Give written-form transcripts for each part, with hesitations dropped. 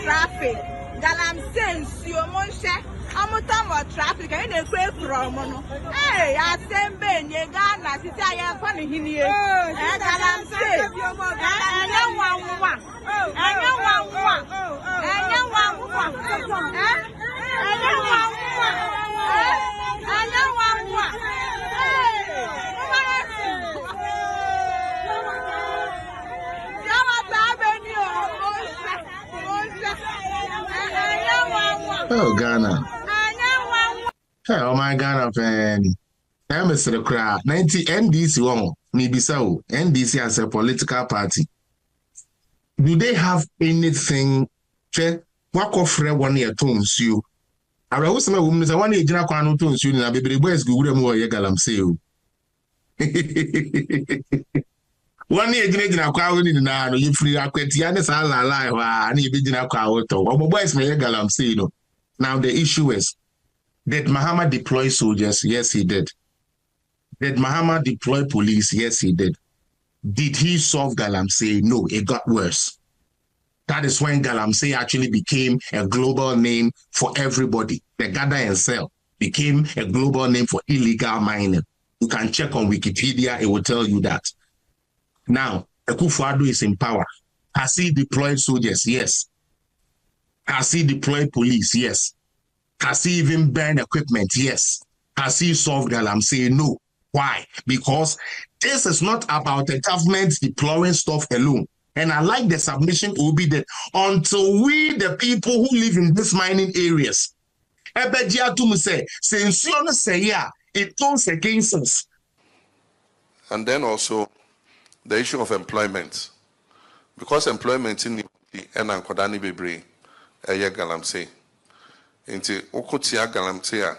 traffic. Galamsey, traffic. I need to from. Hey, I send Ben, you got not to tell you funny here. Galamsey, Oh, Ghana. Oh, my Ghana fan. I'm a sort of crowd. 90 NDC one. Maybe so. NDC as a political party. Do they have anything? What offer 1 year tones you? I was some women say 1 year general quano tones you na baby boys go with more Galamsey. 1 year general quano in now, you free aquatianes all alive, and you be general quano. Or boys may Galamsey. Now the issue is, did Mahama deploy soldiers? Yes, he did. Did Mahama deploy police? Yes, he did. Did he solve Galamsey? No, it got worse. That is when Galamsey actually became a global name for everybody. The gather and sell became a global name for illegal mining. You can check on Wikipedia, it will tell you that. Now, Akufo-Addo is in power. Has he deployed soldiers? Yes. Has he deployed police? Yes. Has he even burned equipment? Yes. Has he solved Galamsey? No. Why? Because this is not about the government deploying stuff alone. And I like the submission will be that until we, the people who live in these mining areas, it turns against us. And then also the issue of employment. Because employment in the Enankodani Bebre, Galamsey. Into Okotia Galamsey,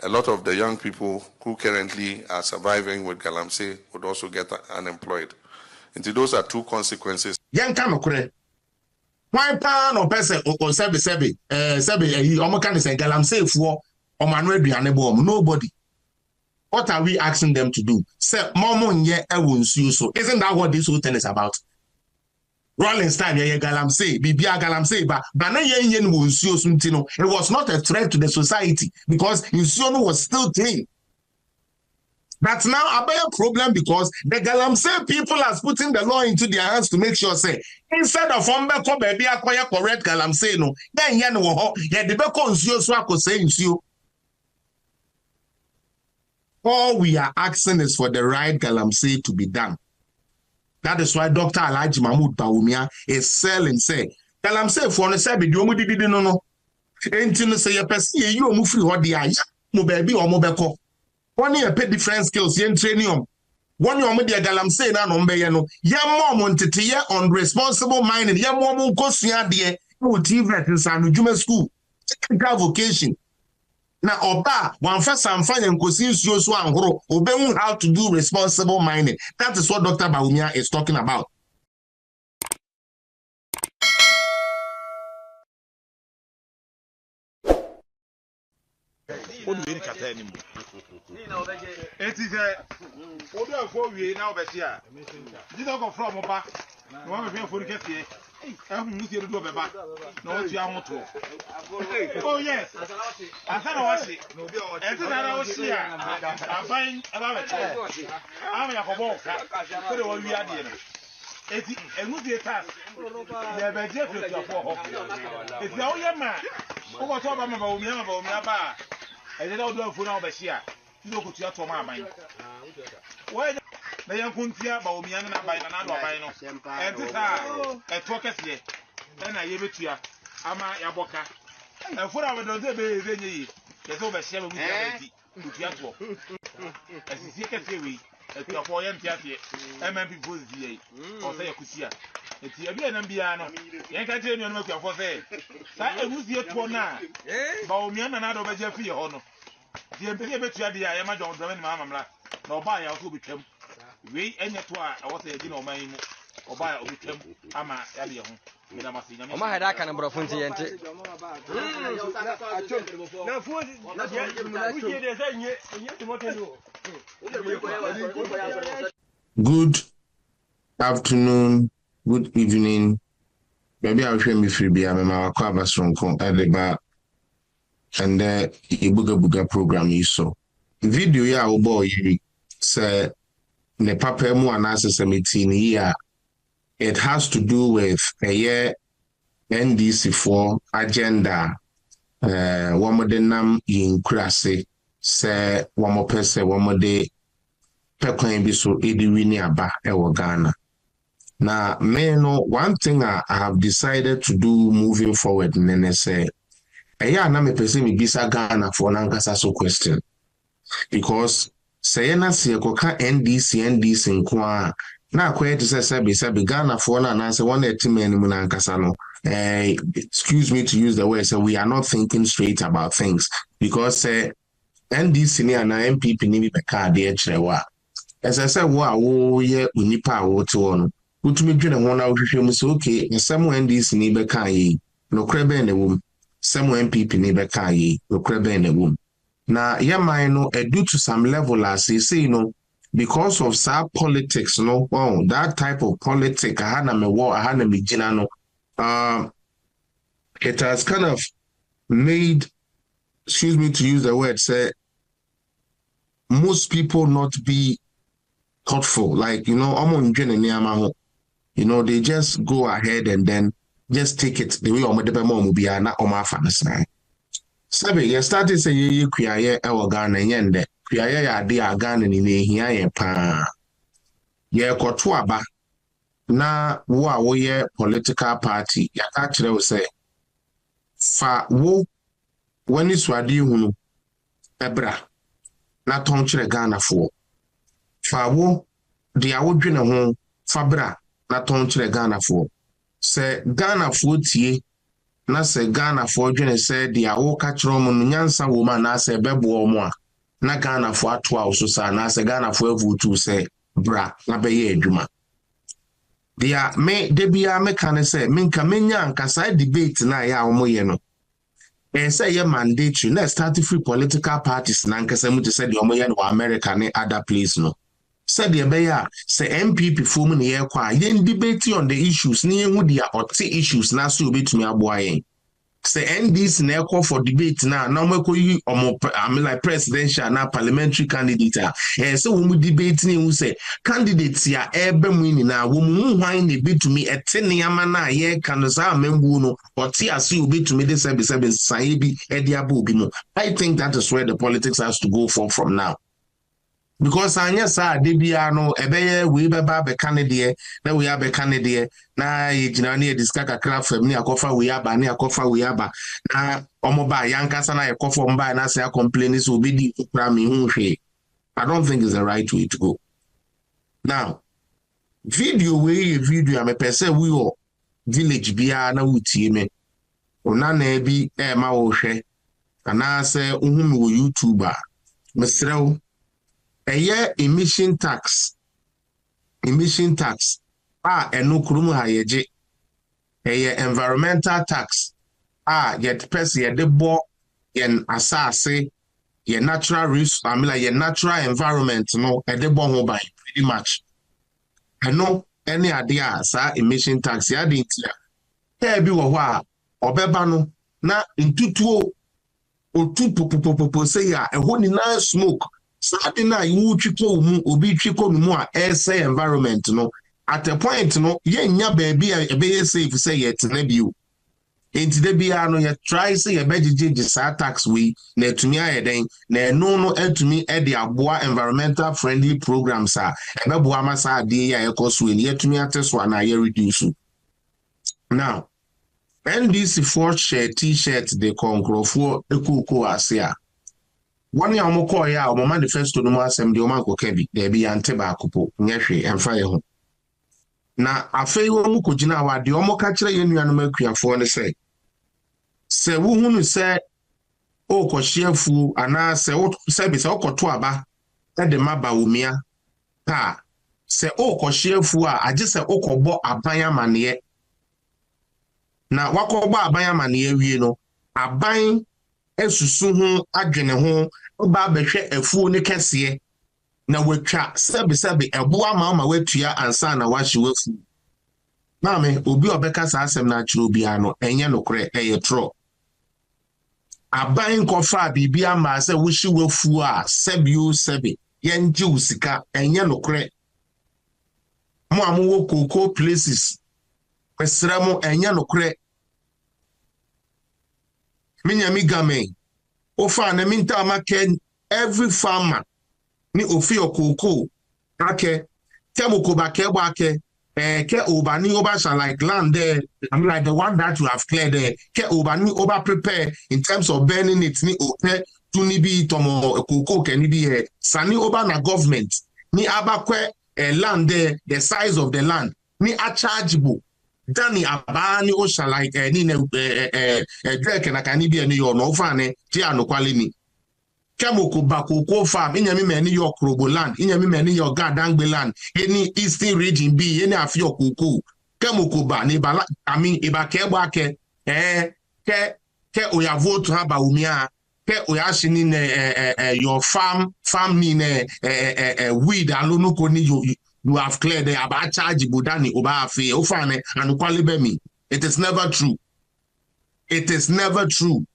a lot of the young people who currently are surviving with Galamsey would also get unemployed. Into those are two consequences. Young Kamakure. Why pan or person or Sebi, Omokan say Galamsey for or Manuel Bianebo, nobody. What are we asking them to do? Say, Momon ye ewunsu so. Isn't that what this whole thing is about? Rolling time, Galamsey, Bibia Galamsey, but it was not a threat to the society because Insuono was still clean. That's now a bigger problem because the Galamsey people are putting the law into their hands to make sure, say, instead of baby acquire correct Galamsey, no, then the Beko say all we are asking is for the right Galamsey to be done. That is why Dr. Alhaji Mahmoud Bawumia is selling, say, Galamsey for the Sabi, you didn't know. Ain't you say a person, you move free what the eye, no baby or mobile. 1 year pay different skills, yen training. 1 year media Galamsey na no mbeyano. Ya mom wanted to year on responsible mining. Ya mom go see dear, who TV in San Juma school. Technical vocation. Now, Oba, one first and fine and cousins you so and grow, obeying how to do responsible mining. That is what Dr. Bawumia is talking about. It is a order for we now, but yeah, you don't go from Oba. No one will for the cafe. I'm with you to do back. No, you are not. Oh, yes. I thought I was it. I was here. I'm buying about it. I'm a ball. Put it on the idea. It's a good task. They're by Jeffrey. It's the only man. Who was talking about me about bar. I don't know for now, but here. You go to your Tommy. Why? The young Kuntia, Baumian, and by another Bino. And this a talkers here. Then I give it to you. Ama Yaboka. And for our don't be any. There's over 7 weeks to Tiato. As you see, a theory, at your foreign theatre, MMP Booz VA, or say a Kusia. It's a Biano. Yanka tell you, no, for say. That was the 2 now. Baumian and other Jeffrey Honor. The MP to the Yamajon Draman Mamma. No buy out who became. We any twa I was a dinner man or buy a weekend. Ama Elion. My head I can bro funti ente. Good afternoon, good evening. Maybe I'll show me free beer, my cover strong at the bar, and a booga program you saw. Video ya boy say ne papa mu anase meeting here. It has to do with a year NDC for agenda. One more nam in krase say one more person, one more day. Pekwan bi so ediwini aba ewo Ghana. Now, one thing I have decided to do moving forward, nene say, na me pese me bisa Ghana for nankasa so question. Because say na se koka NDC nkwa na kwete se Ghana for na say one etimeni mu nankasa no. Excuse me to use the word, so we are not thinking straight about things because NDC ni na MPP ni be ka de echewa. As I said, wo ye unipa wo to ono. Utumi dwene ho na wohwehwe mu so okay, some NDC ni be ka yi. No krebe na wom. Some MPP ni be ka yi. No krebe na wom. Na yaman no due to some level as you say because of some politics no, that type of politics ahana me wo ahana me gina no. It has kind of made, excuse me to use the word, say most people not be thoughtful, like they just go ahead and then just take it the way Sabe, you started say you create our Ghana yende, create ya idea Ghana ni here pa. Ye kotuaba na wo ye political party ya ka kire wo say fa wo wani swadi hunu ebra na ton kire Ghana fo. Fa wo de awodwene ho fabra na ton kire Ghana fo se Ghana fo tie na se Ghana fo dwene se de awo ka kire mo no nyansa wo ma na se bebo mo a na Ghana fo ato a so sa na se Ghana fo avutu se bra na be ye adwuma dia me debia me kan se minka menya nkasa debate na ya omoye no say ye mandatory na start free political parties na nkasa mu te say de omoye no America ne other place no said the beya say MPP form na ye kwa ye debate on the issues na ye hu dia ote issues na so obetumi aboa yen say NDC na call for debate na mweko yi like presidential na parliamentary candidate so we debate ni who say candidates ya ebe mu ni na wo mu hwan na betumi etene ama na ye kan sa amembu no ote ase obetumi de sebe sai bi e dia ba obi mu. I think that is where the politics has to go for from now. Because anya sa de bia no ebeye we beba be Canada na we be Canada na yigina na ediska kakra fam ni akofa we aba na akofa we aba na omoba yankasa na akofa mba na say complain so be di kra me hu hwe. I don't think it's the right way to go. Now video am person we o village bia na wutie me ona na bi ma wo hwe ana say uhu me wo YouTuber mesrew emission tax eno kurum ha yeje environmental tax yet person ye de bo yen asase ye natural resource ye natural environment no e de bo ho by pretty much eno any idea sa emission tax ya de ntia e bi wo ho a obeba no na ntutuo otupopopopo say ya ehoni na smoke Saturday na you chiko mu obi chiko mu a say environment no at a point no ye nya baby e be safe say yet na biu enti de bia no ye try say ye begege sa tax we na etumi ayeden na no etumi e de aboa environmental friendly programs a e be boa masa ade ya ekoso ni etumi ateso na ye reduce. Now NDC for share t-shirt de konkrofo ekuko asia one ya omoko ya o manifesto no asem de o man ko kabi de bi ante ba kopo nyehwe emfa ye ho na afei wo mu kogina wa de o mo ka kire ye nuanom akuafo ne se wo hunu se o ko hyefu ana se o se bi se o koto aba e de maba omia ta se o ko hyefu a age se o ko bo aban amane na wakọ gba aban amane wie no aban esusu ho adwene ho ba behwe afuo ne kese na wetwa sebe eboa ma wetua ansa na wahye wafu maame obi obeka sa asem na chiro bia no enye nokre tro aban kofa bibia ma se wuhye wafu a sebe yenje usika enye nokre mo amu koko places kwesra mo enye nokre minyami game ofa na minta make every farmer ni ofi okoko ake temoko ba ke gba ke ke obani oba like land there I'm like the one that you have cleared there ke obani oba prepare in terms of burning it ni ope tuni bi tomo okoko ke ni bi sani oba na government ni abakwe land there the size of the land ni a chargeable dani abani osha like ni drake na kanibia ni yo no fa ne ti anokwale ni kemoko bakoko farm inyami meni yo kroboland inyami meni yo gadangbe land any eastern region B any afi okoko kemoko ba ni bala ami ibake gba ke ke oya vote ha ba umia ke oya shini ne your farm ni ne weed alonoko ni you have cleared the about charge budani oba afi ofane anukwale be mi. It is never true. It is never true.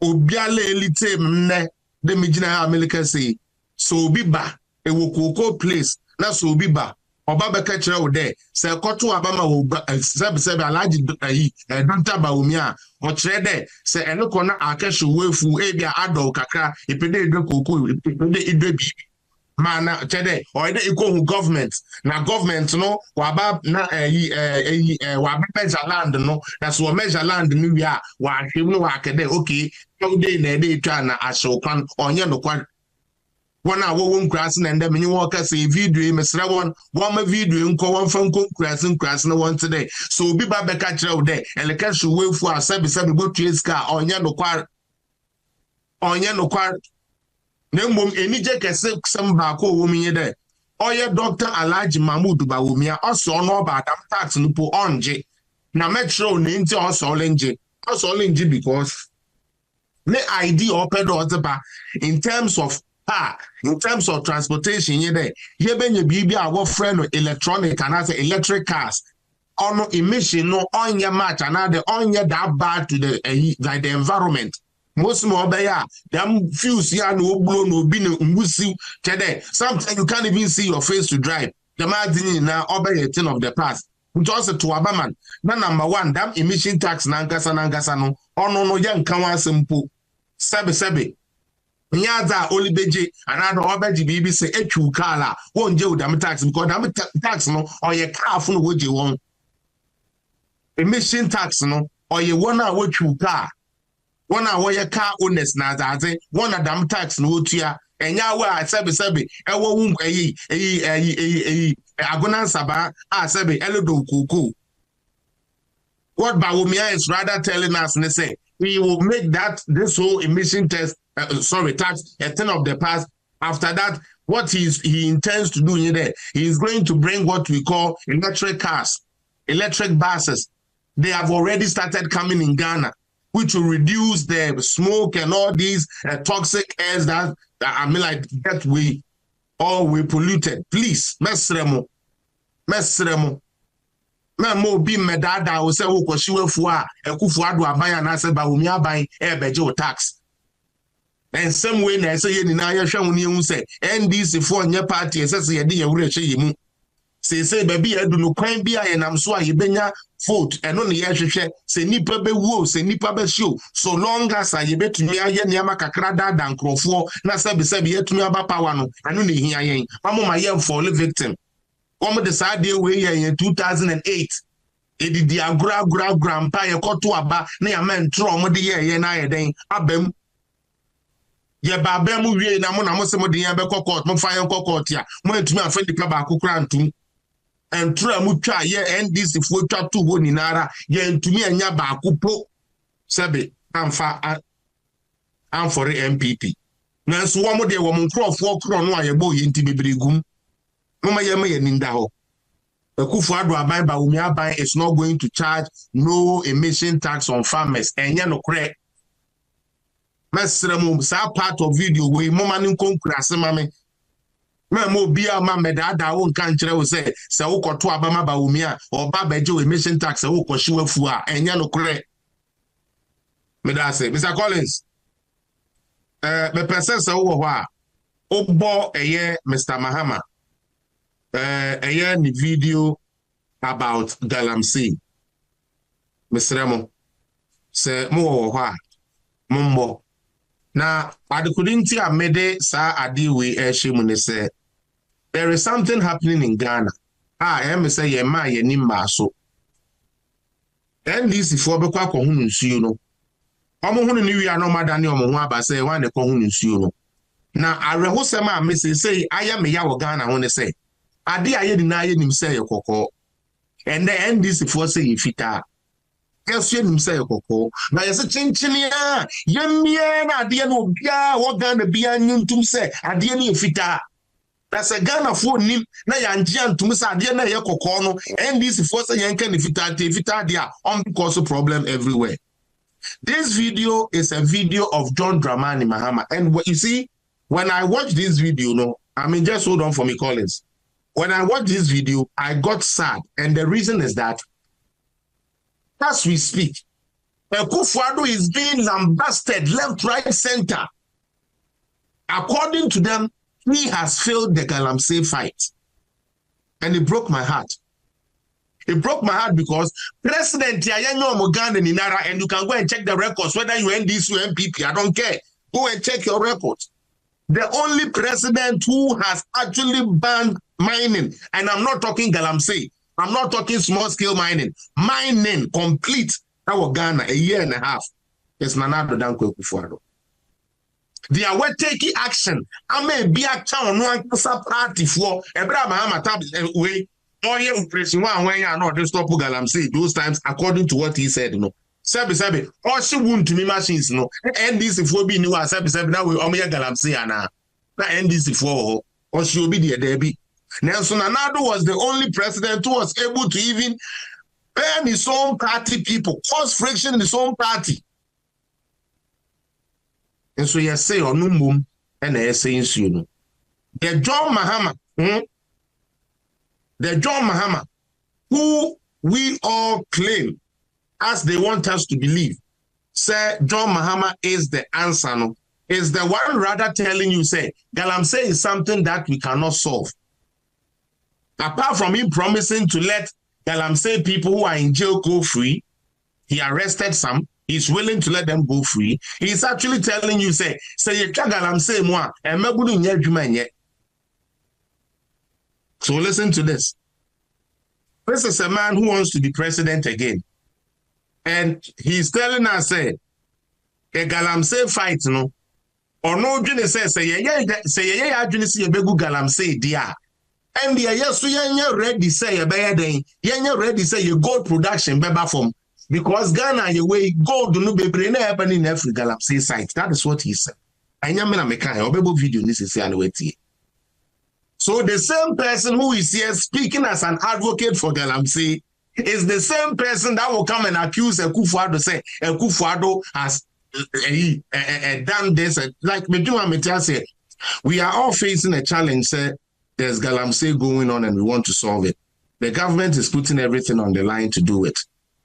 Obiale elite mne de mijina ha America say so biba e wokoko place na so biba oba beka kire wo de se koto abama wo sebe alaji dunta ba omi a o kire de se enoko na akehwe wefu e bia ado kakra epede edwe koko epede edwe bi mana chede or the equal government na government no waba na waba measure land no that's what measure land ni we are wa hwem no wa kede okay how dey na dey twa na asokwan onye no kwan wona wo nkrase na ndem nyi wo ka say video mesra won ma video nko won fa nko nkrase na won today so obi ba beka kire wo dey eleka hwe wefu asabi botu eska onye no kwa Nembom enije kese samba ko wominye de. Oye Dr. Alhaji Mahmoud Bawumia also no ba dam tax nupo onje. Na metro ni nti also lenje. Also lenje because the ID open ba in terms of transportation ye de. Ye benye bibi our friend electronic and as electric cars. Ono emission no onye match another onye that bad to the environment. Most more by them fuse ya no blow no be no mbusi today. Sometimes you can't even see your face to drive. The margin now obey a thing of the past. Which also to Abaman. Na number one, damn emission tax nankasa no. No young kawa simple. Sebe. Nyaza only beje another obeji bibi say echu kala won't je damn tax because damn tax no or your car fun woje won. Emission tax no or you wanna what you car. One hour your car owners na zaze one adam tax no tua enya wa sebe ewo wum agona saba sebe elodo kuku. What Bawumia is rather telling us and say we will make this whole emission tax a thing of the past. After that, what he intends to do in there, he is going to bring what we call electric cars, electric buses. They have already started coming in Ghana, which will reduce the smoke and all these toxic airs that we polluted. Please, mesremo. Memo be medada o se wo kwashiwe fua ekufu adu abaya na se ba umi aban beje tax. And some way na say ni na ye hwe woni ehu se NDC for nye party se ye de ye wure hwe yemu. Say baby edu no kwan bia ye nam so a ye benya vote eno ne ye hwehwe se nipa be wo se nipa be show so long as ye betumi aye niama kakra da nkrofo na se be yetumi aba power no eno ne hia yen mamo ma ye fall victim omo de saade we ye 2008 edidi agura grandpa ye koto aba na ya mentro omo de ye na ye den abam ye ba abam wie na mo se mo de ye be court mo fa ye court ya mo etumi afa nipa ba akokra ntum entra mu twa ye NDC fo twa to ho ninara ye ntumi anya ba akupo sebe amfa amfore MPP na so wo mo de wo mo nkrofo kro no aye bo ye nti bebregum mama ye me ye ninda ho akufu adu aban ba umi aban is not going to charge no emission tax on farmers enye no kre Mesremo, sa part of video we mama nko nkurase mame. Me mo bia ma medada won kan kire wo se wo koto abama ba wo mi a oba beje we mission tax wo koshi wafu a enya no kure. Me da say Mr. Collins me person se wo ho a obo eye Mr. Mahama eye ni video about Galamsey. Mesremo se mo wo ho a mombo na adekudinti amede sa adiwe ehyimu ne se there is something happening in Ghana. Em say ye ma ye nimba so. NDC for be kwa hunu nsuo no. Omo hunu ni wi ano madane omo ho aba say wan de ko hunu nsuo no. Na arehosem a me say aya me ya wo Ghana ho ne say ade aye di na aye nim say ye kokko. And the NDC for say fita. Yes, you say Coco. Now, yes, a chinchinia, Yamia, Adia no Bia, what Ghana Bian to say, Adiani Fita. That's a Ghana for Nim, Nayanjian to Miss Adiana Yakokono, and this force a Yankan Fita, dia on because of problem everywhere. This video is a video of John Dramani Mahama. And what you see, when I watch this video, just hold on for me, Collins. When I watch this video, I got sad. And the reason is that as we speak, Akufo-Addo is being lambasted left, right, center. According to them, he has failed the Galamsey fight. And it broke my heart. It broke my heart because President Yayanyo Moganda Ninara, and you can go and check the records, whether you NDC or MPP, I don't care. Go and check your records. The only president who has actually banned mining, and I'm not talking Galamsey, I'm not talking small-scale mining. Mining, complete. That was Ghana, a year and a half. It's Nana Addo Dankwa Akufo-Addo. They are taking action. I may be a town, no party for Abraham Mahama tab way. Oh, yeah, pressing one way, I know they stop Galamsey those times, according to what he said, Sabi, or she won't to me machines, NDC for being new as Sabi, now we Omiya Galamsey, na NDC for, or she will be there, Debbie. Nelson Anado was the only president who was able to even ban his own party people, cause friction in his own party. And so you say, or no boom, and I say, the John Mahama, who we all claim, as they want us to believe, say John Mahama is the answer, is the one rather telling you, say, Galamsey is something that we cannot solve. Apart from him promising to let Galamsey people who are in jail go free, he arrested some, he's willing to let them go free. He's actually telling you, say you can't Galamsey moi, and me. So listen to this. This is a man who wants to be president again. And he's telling us, say, a Galamsey fight, or no, say, Galamsey, dear. And the yes, you ready say a bad day. You ready say your gold production beba from because Ghana your way gold no be never happen in every Galamsey site. That is what he said. And Yamina Mekai obebo video necessarily. So the same person who is here speaking as an advocate for Galamsey is the same person that will come and accuse Akufo-Addo, say Akufo-Addo has done this. Like Meduma say, we are all facing a challenge, say. There's Galamsey going on and we want to solve it. The government is putting everything on the line to do it.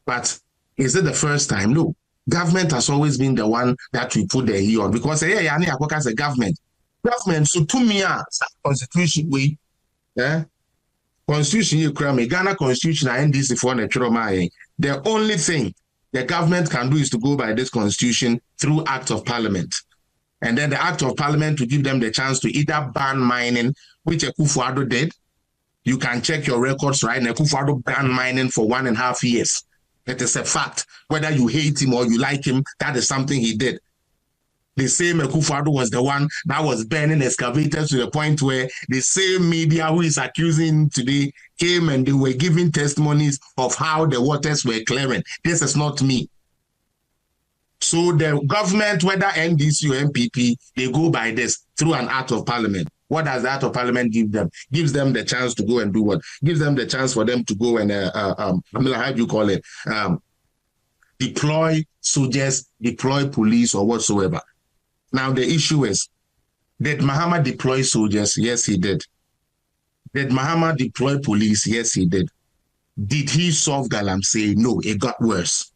But is it the first time? No. Government has always been the one that we put the heel on. Because as a government. Government, so to me, constitution way. Constitution, you cram Ghana constitution and NDC for the only thing the government can do is to go by this constitution through act of parliament. And then the act of parliament to give them the chance to either ban mining, which Akufo-Addo did. You can check your records, right? And Akufo-Addo banned mining for 1.5 years. It is a fact. Whether you hate him or you like him, that is something he did. The same Akufo-Addo was the one that was burning excavators to the point where the same media who is accusing him today came and they were giving testimonies of how the waters were clearing. This is not me. So the government, whether NDC or MPP, they go by this through an act of parliament. What does the act of parliament give them? Gives them the chance to go and do what? Gives them the chance for them to go and, how do you call it? Deploy soldiers, deploy police or whatsoever. Now the issue is, did Mahama deploy soldiers? Yes, he did. Did Mahama deploy police? Yes, he did. Did he solve Galamsey? No, it got worse.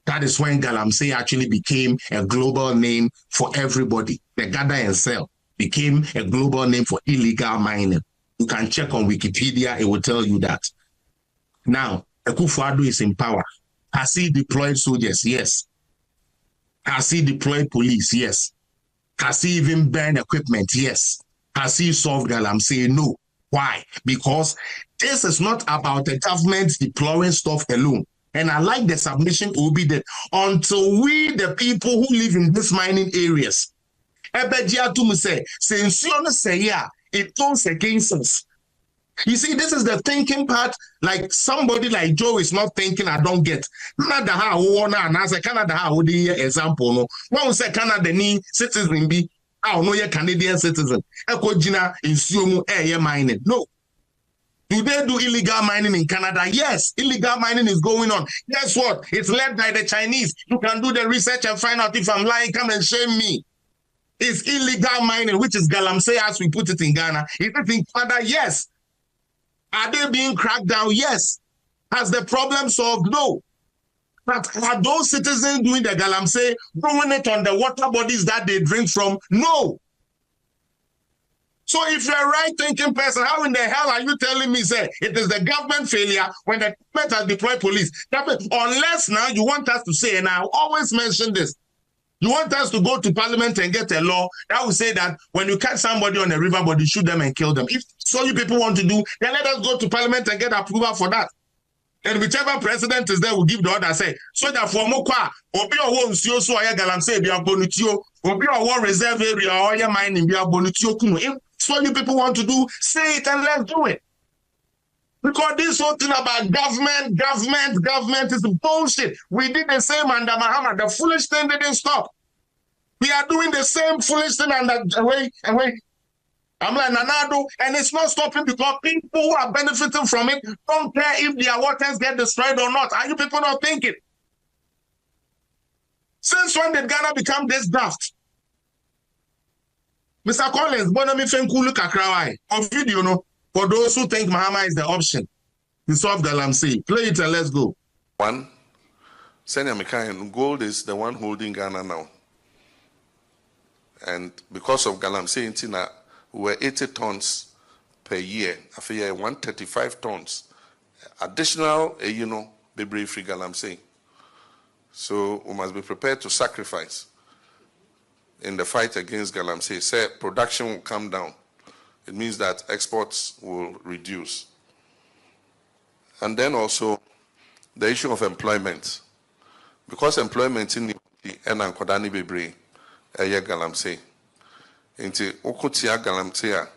That is when Galamsey actually became a global name for everybody. The gather and sell became a global name for illegal mining. You can check on Wikipedia, it will tell you that. Now, Akufo-Addo is in power. Has he deployed soldiers? Yes. Has he deployed police? Yes. Has he even burned equipment? Yes. Has he solved Galamsey? No. Why? Because this is not about the government deploying stuff alone. And I like the submission will be that until we, the people who live in these mining areas, it turns against us. You see, this is the thinking part. Like somebody like Joe is not thinking, I don't get. Canada ha and I say Canada ha example no. One say Canada ni citizen be no ye Canadian citizen. Ekojina insumu mining. No. Do they do illegal mining in Canada? Yes, illegal mining is going on. Guess what? It's led by the Chinese. You can do the research and find out if I'm lying. Come and shame me. It's illegal mining, which is Galamsey as we put it in Ghana. Is it in Canada? Yes. Are they being cracked down? Yes. Has the problem solved? No. But are those citizens doing the Galamsey, doing it on the water bodies that they drink from? No. So if you're a right-thinking person, how in the hell are you telling me, say, it is the government failure when the government has deployed police? Unless now you want us to say, and I always mention this, you want us to go to parliament and get a law that will say that when you catch somebody on a river body, shoot them and kill them. If so you people want to do, then let us go to parliament and get approval for that. And whichever president is there will give the order, say, so that for Mokwa, Obi or Nsuo so aya Galamsey be abonutio, Obi or reserve area or your mining be abonutio kuno. If so you people want to do, say it and let's do it. Because this whole thing about government is bullshit. We did the same under Mahama. The foolish thing didn't stop. We are doing the same foolish thing under away. I'm like Nanado, and it's not stopping because people who are benefiting from it don't care if their waters get destroyed or not. Are you people not thinking? Since when did Ghana become this daft? Mr. Collins, Bonami Fenkulu Kakrawai, on video, no? For those who think Mahama is the option to solve Galamsey. Play it and let's go. One, Senior Mikayan, gold is the one holding Ghana now. And because of Galamsey, Intina, we were 80 tons per year. After 135 tons. Additional, be free Galamsey. So we must be prepared to sacrifice in the fight against Galamsey. Say production will come down. It means that exports will reduce. And then also the issue of employment. Because employment in the Enankodani Bebre, Galamsey. Into Okutia Galamsey,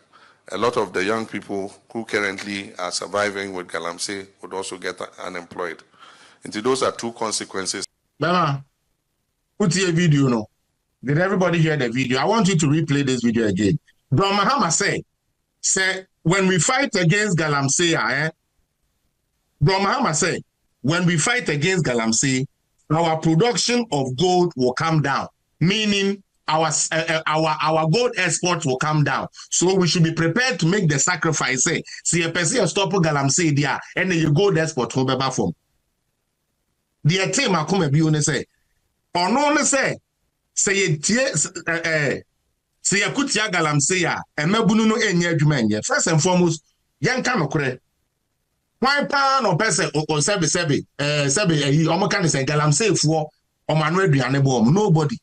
a lot of the young people who currently are surviving with Galamsey would also get unemployed. Into those are two consequences. Mama, put your video no. Did everybody hear the video? I want you to replay this video again. Bro Mahama say, when we fight against Galamsey, Bro Mahama say, when we fight against Galamsey, our production of gold will come down, meaning our gold exports will come down. So we should be prepared to make the sacrifice. Say, see a person stop Galamsey there, and then you gold export will be back from. The team I come and be on say, or no say you kutia Galamsey and mebunu no enye adwuma enye. First and foremost, yanka no kore. Why pan or person or sebe omo kan say Galamsey for omanu aduane bom. Nobody.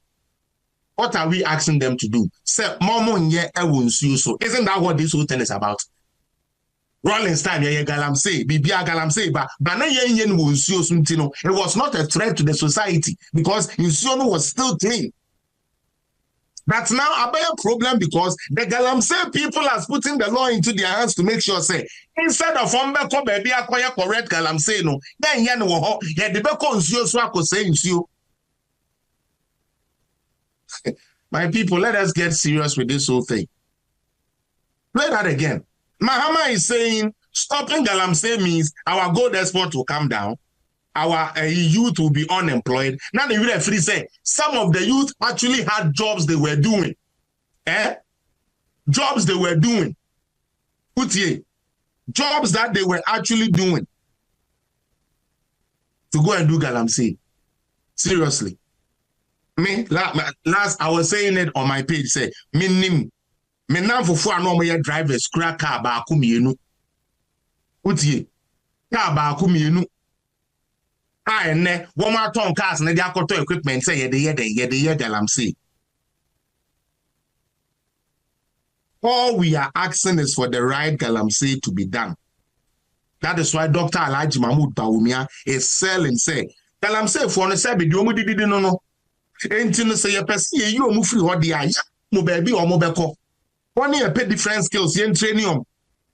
What are we asking them to do? Say momo nye ewo nsuo so. Isn't that what this whole thing is about? Rollins time ye Galamsey, bibia Galamsey ba na ye no nsuo so ntino. It was not a threat to the society because nsuo no was still clean. That's now a bigger problem because the Galamsey people are putting the law into their hands to make sure, say, instead of Ombeko baby acquire correct Galamsey, no, then yen wo ye de beko nsuo so akose nsuo. My people, let us get serious with this whole thing. Play that again. Mahama is saying stopping Galamsey means our gold export will come down. our youth will be unemployed. Now the youth free say some of the youth actually had jobs they were doing. Jobs they were doing. Jobs that they were actually doing. To go and do Galamsey. Seriously. Me last I was saying it on my page, say me now for normal drivers crack car ba kumienu. Car ba kumienu. Ne one more ton cars na dia koto equipment say ye de Galamsey. All we are asking is for the right Galamsey to be done. That is why Dr. Alhaji Mahmoud Bawumia is selling say Galamsey for no say be do didi no. Enti no say ye pese ye you omu free ho dia ya mo baby o mo beko. One ye pay different skills ye training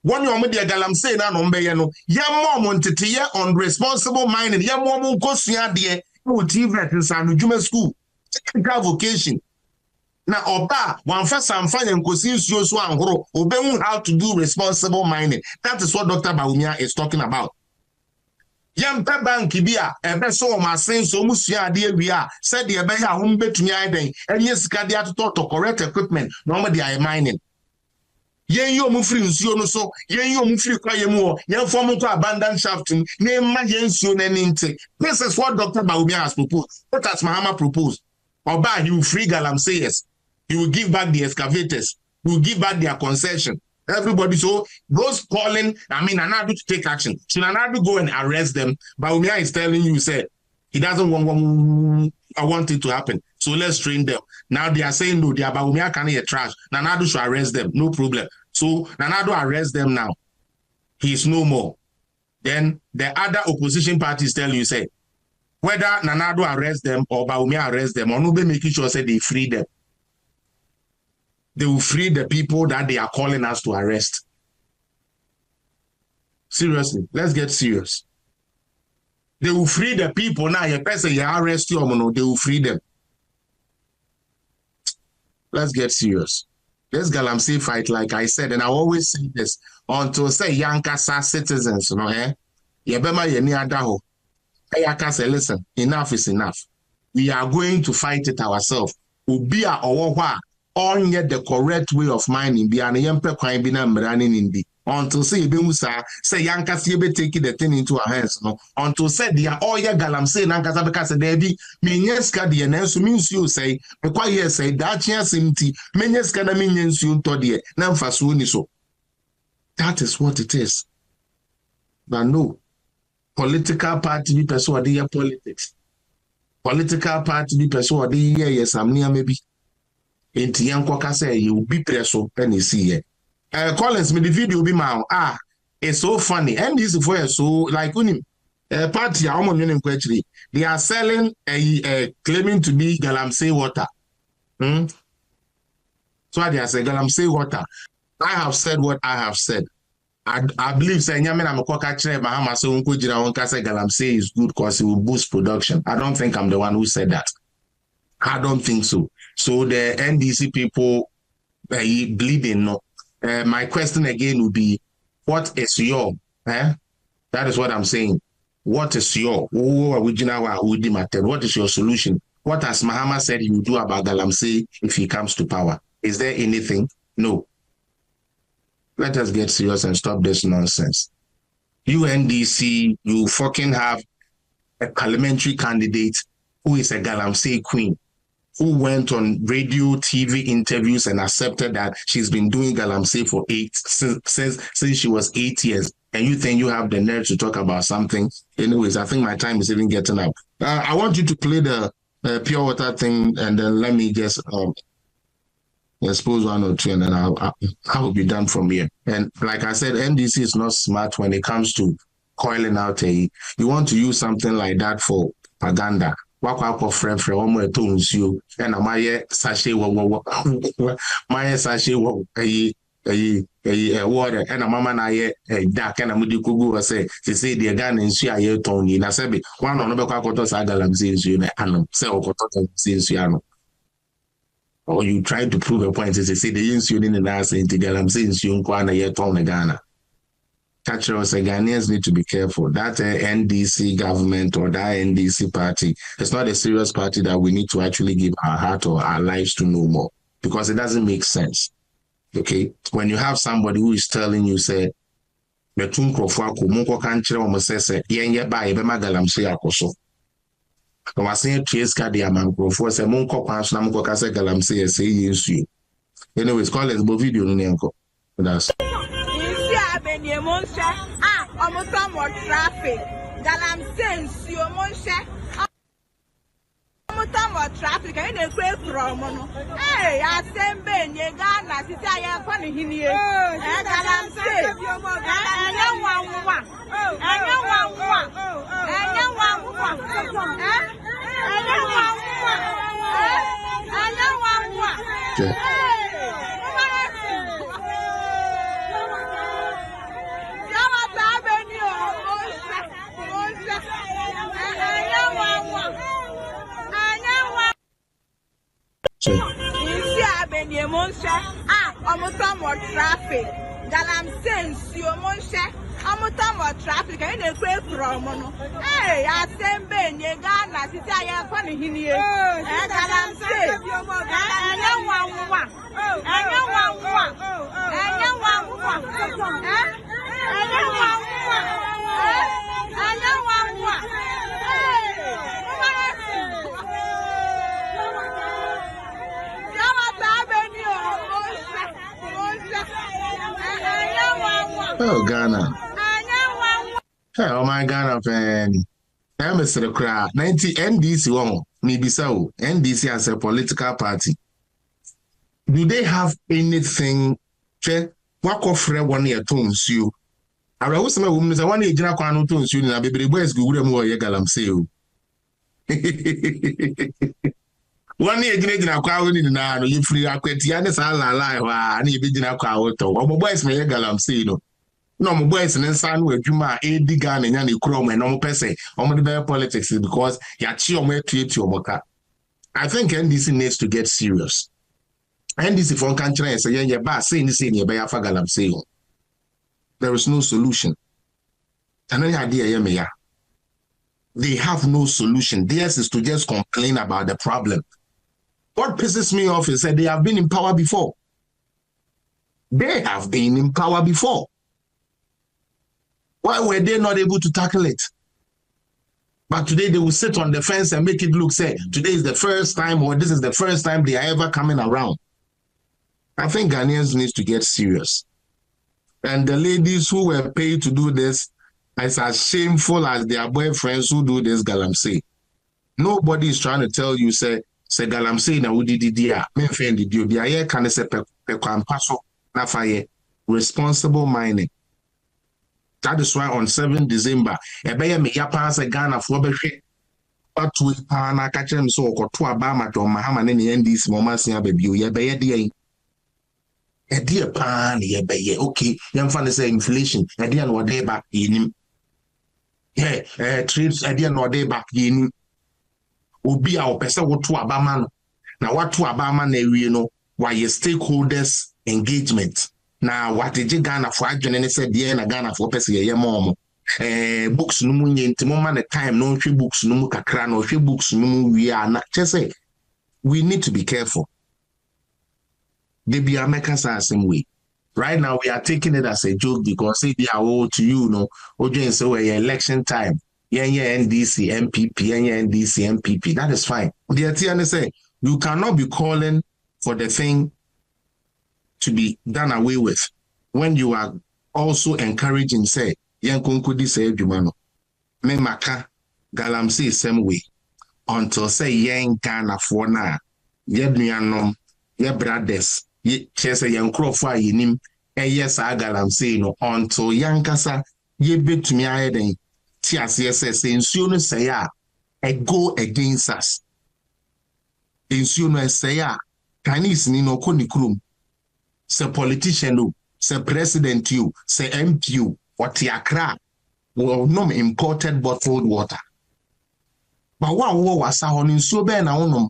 one you de Galamsey na no mbeye no ye mo ntete ye on responsible mining ye mo nkosua de no TVET nsanu dwuma school technical vocation na oba wan fa samfa ye nkosi nsuo so anhoro obehun how to do responsible mining. That is what Dr. Bawumia is talking about. Yam pe bank bia ebe so ma sen so musua ade awia said the ebe ya hom betumi aiden enye sika de atoto to correct equipment no mo de ay mining. Yen yo mu free nsuo no so yen yo mu free kwa yemu o yen form to abandon shaft na ma yen nsuo na ninte. This is what Dr. Bawumia has proposed. What has Mahama proposed? Oba he will free Galamseyers. He will give back the excavators. He will give back their concession. Everybody, so those calling, Nanadu to take action. Should Nanadu go and arrest them? Bawumia is telling you, say, he doesn't want it to happen. So let's train them. Now they are saying, no, they are Bawumia can hear trash. Nanadu should arrest them, no problem. So Nanadu arrest them now. He is no more. Then the other opposition parties tell you, say, whether Nanadu arrest them or Bawumia arrest them, or nobody making sure say they free them. They will free the people that they are calling us to arrest. Seriously, let's get serious. They will free the people now. Your person you arrest you, they will free them. Let's get serious. Let's Galamsey fight, like I said, and I always say this until say Yankasa citizens, Yabema Yeni Adaho. Ayaka say, listen, enough is enough. We are going to fight it ourselves. Ubia or on yet the correct way of mining be an yempe kwine be na mranin indi until say be musa say yanka see be taking the thing into our hands no until say they are all ya Galamsey na nkasa because there be menyeska de na so means you say be kwa here say that chance mti menyeska na menyensu nto de na mfaso ni so. That is what it is. But no political party be person or the politics. Political party be person or the yes amnia maybe. Inti yankoka say you be preso penny see Collins me the video be ma it's so funny and this for so like unim party they are selling claiming to be Galamsey water. So they are saying Galamsey water. I have said what I have said. I believe say nyame na mekoka kire Mahama so unko jira wonka say Galamsey is good because it will boost production. I don't think I'm the one who said that. I don't think so. So the NDC people bleeding. No. My question again would be, what is your? That is what I'm saying. What is your? What is your solution? What has Mahama said he will do about Galamsey if he comes to power? Is there anything? No. Let us get serious and stop this nonsense. You NDC, you fucking have a parliamentary candidate who is a Galamsey queen, who went on radio, TV interviews and accepted that she's been doing Galamsey for since she was 8 years. And you think you have the nerve to talk about something? Anyways, I think my time is even getting up. I want you to play the pure water thing, and then let me just expose one or two, and then I will be done from here. And like I said, NDC is not smart when it comes to coiling out you want to use something like that for propaganda. Wako friend omo eto nsuo na maye sachet maye sachet water na mama na ye dark na mudi kugu say say the Ghana nsuo aye ton ni na sebe one no be kwakoto sa Galamsey nsuo na anam say okoto nsuo ano. Or you try to prove a point say the nsuo ni na say Galamsey nsuo nkwa na ye ton na Ghana. Catchers, Ghanaians need to be careful. That NDC government or that NDC party, it's not a serious party that we need to actually give our heart or our lives to no more, because it doesn't make sense. Okay? When you have somebody who is telling you, say, Galamsey anyways, call us bo video no nko. That's Abenye monse omuta mo traffic Galamsey nsuo monse omuta mo traffic e na ekwe from no asembe nye Ghana sisi aye kwa ni hinie Galamsey anya wanwa anya wanwa anya wanwa anya wanwa anya wanwa Abenye monse omuta mo traffic Galamsey nsuo monse omuta mo traffic e na ekwe from no asembe nye Ghana sisi aye kwa ni hinie Galamsey anya wanwa anya wanwa anya wanwa anya wanwa anya wanwa oh Ghana. Oh my Ghana fan. I'm a sort of crowd. 90 NDC one. Maybe so. NDC as a political party. Do they have anything? What offer 1 year tones you? I was my woman. I want to get a tones you. Na baby boys go with them more. Galamsey. 1 year gina kwa woni na no you free akweti ane sa la wa na be gina kwa woto omo boys me Galamsey no my boys in san we adwuma edi Ghana nya ne kuro me no mo pese omo de politics because ya chi omo etueti omoka. I think NDC needs to get serious. NDC for country say yen ye ba say ni say ni be ya fa Galamsey. There is no solution. And then idea ye me ya. They have no solution. Theirs is to just complain about the problem. What pisses me off is that they have been in power before. They have been in power before. Why were they not able to tackle it? But today they will sit on the fence and make it look, say, today is the first time or this is the first time they are ever coming around. I think Ghanaians need to get serious. And the ladies who were paid to do this, it's as shameful as their boyfriends who do this Galamsey. Nobody is trying to tell you, say Galamsey na udididia, menfendi dio, biaye kane se pe kwampaso na faye, responsible mining. That is why on 7 December, ebeye me yapa se Ghana for behwe patu pa na ka kyerem so okoto Abama to Mahama ne NDC moma sia babio yebeye de edi pa na yebeye okay yemfa ne say inflation edi na wode ba yenim trips edi na wode ba yenim obi a opese woto Abama no na wato Abama na ewie no why stakeholders engagement. Now, what did Ghana for adwene said the na Ghana for person ye mom books no mu nyenti mo man time no hwe books no mu kakra no hwe books no mu wi ana say we need to be careful. They be America same way. Right now we are taking it as a joke because say they are to you no ojen say we election time NDC MPP NDC MPP that is fine. The TN say you cannot be calling for the thing to be done away with when you are also encouraging say yankonkodi say adwuma no me maka Galamsey same way until say yen Ghana for na ye nuanom ye brothers ye chese yen krofo a yenim yes Galamsey no until yankasa ye betumi ayeden ti ase say nsuo no say a go against us nsuo no say a kanis ni no ko ni krum. Say politician you, say president you, say MP you, what Tiakra will no imported bottled water. But what was on in so bad now?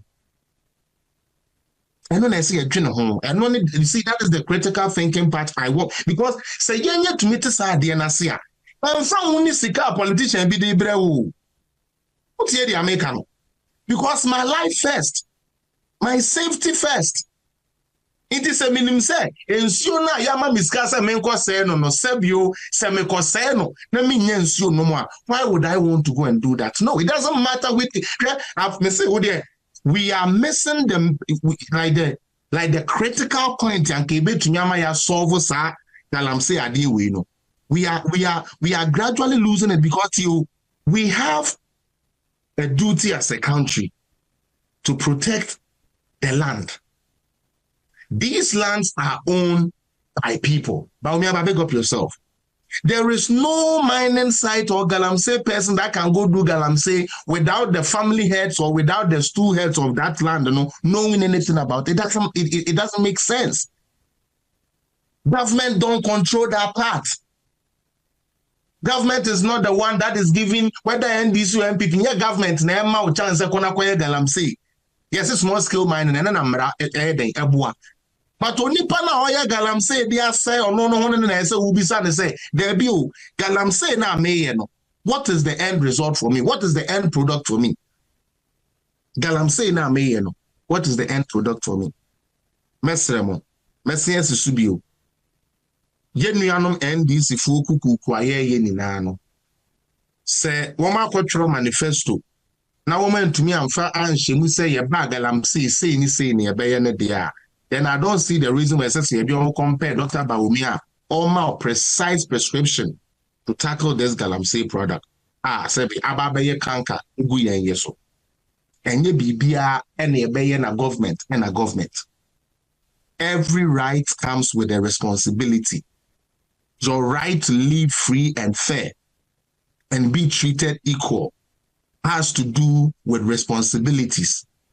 And when I see a dream home, and when you see that is the critical thinking part I work because say yeah to meet us idea na see. And from when you see a politician be the brew. What's here the American? Because my life first, my safety first. It is a minimum say. Ensure na yama miskasa menko say no sebio se meko say no. Na me ensure no more. Why would I want to go and do that? No, it doesn't matter with I've say oh dear. We are missing them like the critical point and kebe tunyama ya solve sa Galamsey adi we know. We are gradually losing it because we have a duty as a country to protect the land. These lands are owned by people. But big up yourself. There is no mining site or Galamsey person that can go do Galamsey without the family heads or without the stool heads of that land, knowing anything about it. It doesn't make sense. Government don't control that part. Government is not the one that is giving whether NDC or MPP. Yeah, government na ma chance kona kwa Galamsey. Yes, it's small scale mining and then but only pana oya Galamsey dia say or no na say ubisa say there be Galamsey na me no. What is the end result for me? What is the end product for me? Galamsey na me no. What is the end product for me? Mesremo. Mesiens subio. Yenuanom NDC fu kuku kwaye ye nyina no. Se woma kwotro manifesto. Na woma ntumi amfa anhye say ye ba Galamsey say ni ye be ye ne dia. Then I don't see the reason why you compare Dr. Bawumia or more precise prescription to tackle this Galamsey product. Sebi ababeye kanka uguyen yeso. Enye bibia ene beye na government. Every right comes with a responsibility. Your right to live free and fair and be treated equal has to do with responsibilities.